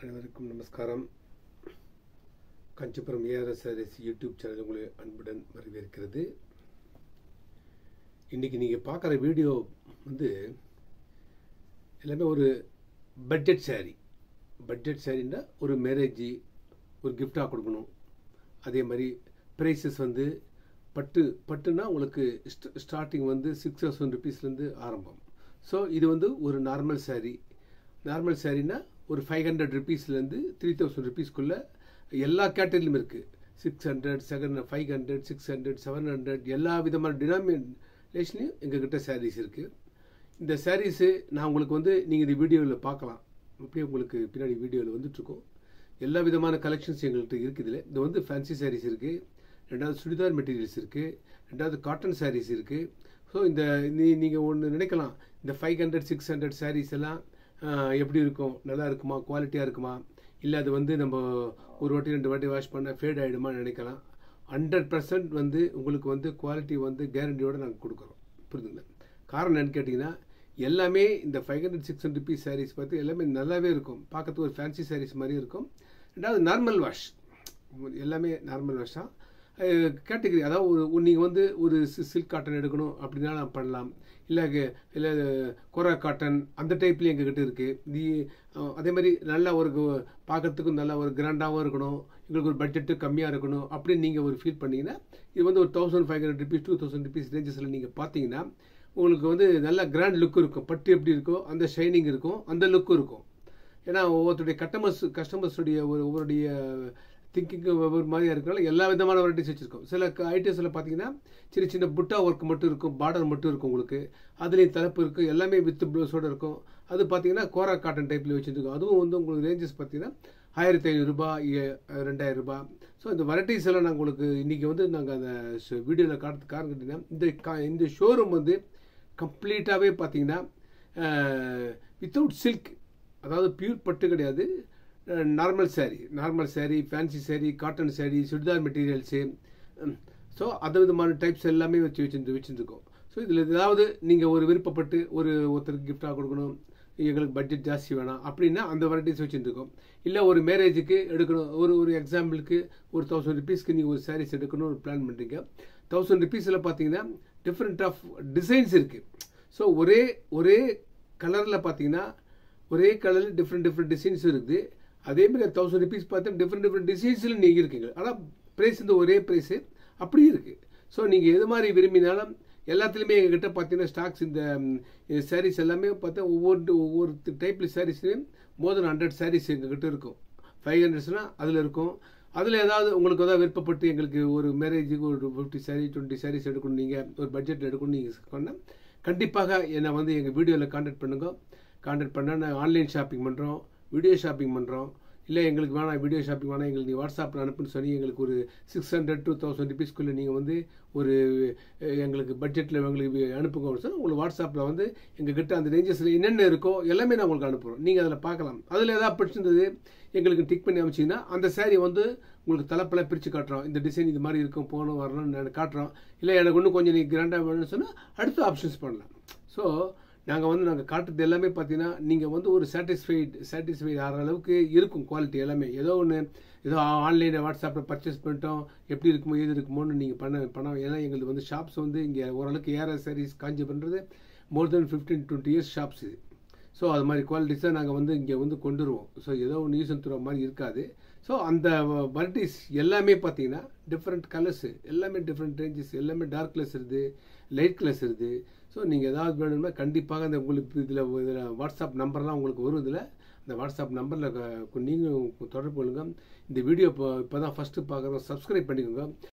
அனைவருக்கும் நமஸ்காரம். Kanchipuram ARS sarees YouTube channel உங்களை அன்புடன் வரவேற்கிறது. இன்றைக்கி நீங்கள் பார்க்குற வீடியோ எல்லாமே ஒரு பட்ஜெட் சாரீன்னா ஒரு மேரேஜ் ஒரு கிஃப்டாக கொடுக்கணும். அதே மாதிரி ப்ரைஸஸ் பட்டுனா உங்களுக்கு ஸ்டார்டிங் 6,000 rupeesலேருந்து ஆரம்பம். ஸோ இது ஒரு நார்மல் சாரீனா ஒரு 500 rupeesலேருந்து 3,000 rupeesக்குள்ளே எல்லா கேட்டகரியிலும் இருக்குது. 600, 700, 500, 600, 700 எல்லா விதமான டினாமினேஷன்லையும் எங்ககிட்ட சாரீஸ் இருக்குது. இந்த சாரீஸு நான் உங்களுக்கு நீங்கள் இந்த வீடியோவில் பார்க்கலாம். அப்படியே உங்களுக்கு பின்னாடி வீடியோவில் வந்துட்டுருக்கோம். எல்லா விதமான கலெக்ஷன்ஸ் எங்கள்கிட்ட இருக்குது. இது ஃபேன்சி சாரீஸ் இருக்குது, ரெண்டாவது சுடிதார் மெட்டீரியல்ஸ் இருக்குது, ரெண்டாவது காட்டன் சாரீஸ் இருக்குது. ஸோ நீங்கள் ஒன்று நினைக்கலாம், இந்த 500, 600 சாரீஸ் எல்லாம் எப்படி இருக்கும், நல்லா இருக்குமா, குவாலிட்டியாக இருக்குமா, இல்லை அது நம்ம ஒரு வாட்டி 2 வாட்டி வாஷ் பண்ண ஃபேட் ஆகிடுமான்னு நினைக்கலாம். 100% உங்களுக்கு குவாலிட்டி கேரண்டியோடு நாங்கள் கொடுக்குறோம். புரியுதுங்களா? காரணம் என்னன்னு கேட்டிங்கன்னா, எல்லாமே இந்த 500, 600 rupees சாரீஸ் பார்த்து எல்லாமே நல்லாவே இருக்கும். பார்க்கறதுக்கு ஒரு ஃபேன்சி சாரீஸ் மாதிரி இருக்கும். ரெண்டாவது நார்மல் வாஷ், எல்லாமே நார்மல் வாஷ் தான். கேட்டகரி, அதாவது நீங்கள் ஒரு சில்க் காட்டன் எடுக்கணும் அப்படின்னா பண்ணலாம். இல்லை கொரா காட்டன் அந்த டைப்லேயும் எங்ககிட்ட இருக்குது. அதே மாதிரி நல்லா ஒரு பார்க்கறதுக்கும் நல்லா ஒரு கிராண்டாகவும் இருக்கணும், எங்களுக்கு ஒரு பட்ஜெட்டு கம்மியாக இருக்கணும் அப்படின்னு நீங்கள் ஒரு ஃபீல் பண்ணிங்கன்னா, இது ஒரு 1,500 rupees 2,000 rupees ரேஞ்சஸில் நீங்கள் பார்த்தீங்கன்னா உங்களுக்கு நல்ல கிராண்ட் லுக் இருக்கும். பட்டு எப்படி இருக்கோ அந்த ஷைனிங் இருக்கும், அந்த லுக்கும் இருக்கும். ஏன்னா ஒவ்வொருத்தருடைய கஸ்டமர்ஸுடைய ஒவ்வொருடைய திங்கிங்கு ஒவ்வொரு மாதிரியாக இருக்கனால எல்லா விதமான வெரைட்டிஸ் வச்சுருக்கோம். சில ஐட்டம்ஸில் பார்த்தீங்கன்னா சின்ன புட்டா ஒர்க் மட்டும் இருக்கும், பார்டர் மட்டும் இருக்கும் உங்களுக்கு. அதுலேயும் தலைப்பு இருக்குது, எல்லாமே வித் ப்ளவுஸோடு இருக்கும். அது பார்த்தீங்கன்னா கோரா காட்டன் டைப்பில் வச்சுருக்கோம். அதுவும் உங்களுக்கு ரேஞ்சஸ் பார்த்தீங்கன்னா 1,500 ரூபாய், 2,000 ரூபாய். ஸோ இந்த வெரைட்டிஸ் எல்லாம் நாங்கள் உங்களுக்கு இன்றைக்கி நாங்கள் அந்த வீடியோவில் காட்டுறதுக்கு காரணம் கேட்டிங்கன்னா, இந்த ஷோரூம் கம்ப்ளீட்டாகவே பார்த்தீங்கன்னா வித்தவுட் சில்க், அதாவது பியூர் பட்டு கிடையாது, normal sari, fancy sari, cotton sari, churidar materials. So அது விதமான டைப்ஸ் எல்லாமே வச்சுருக்கோம். ஸோ இதில் ஏதாவது நீங்கள் ஒரு விருப்பப்பட்டு ஒருத்தருக்கு கிஃப்டாக கொடுக்கணும், எங்களுக்கு பட்ஜெட் ஜாஸ்தி வேணாம் அப்படின்னா அந்த வெரைட்டிஸ் வச்சுருக்கோம். இல்லை ஒரு மேரேஜுக்கு எடுக்கணும், ஒரு எக்ஸாம்பிளுக்கு ஒரு 1,000 rupeesக்கு நீங்கள் ஒரு சாரீஸ் எடுக்கணும்னு ஒரு பிளான் பண்ணுறீங்க. 1,000 rupeesல பார்த்தீங்கன்னா டிஃப்ரெண்ட் ஆஃப் டிசைன்ஸ் இருக்குது. ஸோ ஒரே கலரில் பார்த்தீங்கன்னா ஒரே கலரில் டிஃப்ரெண்ட் டிசைன்ஸ் இருக்குது. அதேமாதிரி 1,000 rupees பார்த்தா டிஃப்ரெண்ட் டிசைன்ஸில் நீங்கள் இருக்கீங்க. ஆனால் ப்ரைஸ் ஒரே ப்ரைஸு அப்படி இருக்குது. ஸோ நீங்கள் எது மாதிரி விரும்பினாலும் எல்லாத்துலேயுமே எங்ககிட்ட பார்த்தீங்கன்னா ஸ்டாக்ஸ் இந்த சாரீஸ் எல்லாமே பார்த்தா ஒவ்வொரு டைப்பில் சாரீஸ்லேயும் மோர் தென் 100 சாரீஸ் எங்ககிட்ட இருக்கும். 500 அதில் இருக்கும். அதில் ஏதாவது உங்களுக்கு விருப்பப்பட்டு எங்களுக்கு ஒரு மேரேஜுக்கு ஒரு 50 சாரீ 20 சாரீஸ் எடுக்கணும், நீங்கள் ஒரு பட்ஜெட் எடுக்கணும் நீங்கள் சொன்னால் கண்டிப்பாக என்னை எங்கள் வீடியோவில் கான்டாக்ட் பண்ணுங்க. கான்டாக்ட் பண்ணால் நாங்கள் ஆன்லைன் ஷாப்பிங் பண்ணுறோம், வீடியோ ஷாப்பிங் பண்ணுறோம். இல்லை எங்களுக்கு வேணாம், வீடியோ ஷாப்பிங் வேணாம், எங்களுக்கு நீங்கள் வாட்ஸ்அப்பில் அனுப்புன்னு சொல்லி எங்களுக்கு ஒரு 600 to 1,000 rupeesக்குள்ளே நீங்கள் ஒரு எங்களுக்கு பட்ஜெட்டில் எங்களுக்கு அனுப்புங்க சார். உங்களுக்கு வாட்ஸ்அப்பில் எங்ககிட்ட அந்த ரேஞ்சஸில் என்னென்ன இருக்கோ எல்லாமே நான் உங்களுக்கு அனுப்புகிறோம். நீங்கள் அதில் பார்க்கலாம். அதில் ஏதாவது பிடிச்சிருந்தது எங்களுக்கு டிக் பண்ணி அமைச்சிங்கன்னா அந்த சாரீ உங்களுக்கு தலைப்பெல்லாம் பிரித்து காட்டுறோம். இந்த டிசைன் இது மாதிரி இருக்கும், போகணும் வரணும்னு நான் காட்டுறோம். இல்லை எனக்கு இன்னும் கொஞ்சம் நீங்கள் கிராண்டாக வேணும்னு சொன்னால் அடுத்த ஆப்ஷன்ஸ் பண்ணலாம். ஸோ நாங்கள் காட்டுறது எல்லாமே பார்த்தீங்கன்னா நீங்கள் ஒரு சாட்டிஸ்ஃபைட் ஆகிற அளவுக்கு இருக்கும் குவாலிட்டி எல்லாமே. ஏதோ ஆன்லைனில் வாட்ஸ்அப்பில் பர்ச்சேஸ் பண்ணிட்டோம், எப்படி இருக்குமோ ஏது இருக்குமோன்னு நீங்கள் பண்ண. ஏன்னா எங்களுக்கு ஷாப்ஸ் இங்கே ஓரளவுக்கு ஏஆர்எஸ் சாரீஸ் காஞ்சி பண்ணுறது மோர் தென் 15-20 years ஷாப்ஸ் இது. ஸோ அது மாதிரி குவாலிட்டிஸ் தான் நாங்கள் இங்கே கொண்டு வருவோம். ஸோ ஏதோ ஒன்று யூஸ் தர மாதிரி இருக்காது. ஸோ அந்த வெரைட்டிஸ் எல்லாமே பார்த்தீங்கன்னா டிஃப்ரெண்ட் கலர்ஸு, எல்லாமே டிஃப்ரெண்ட் ரேஞ்சஸ், எல்லாமே டார்க் கலர்ஸ் இருக்குது, லைட் கலர்ஸ் இருக்குது. ஸோ நீங்கள் ஏதாவது வேணும்னா கண்டிப்பாக அந்த உங்களுக்கு இதில் வாட்ஸ்அப் நம்பர்லாம் உங்களுக்கு வரும். இதில் அந்த வாட்ஸ்அப் நம்பரில் நீங்கள் தொடர்பு கொள்ளுங்க. இந்த வீடியோ இப்போ தான் ஃபஸ்ட்டு பார்க்குறோம், சப்ஸ்கிரைப் பண்ணிக்கோங்க.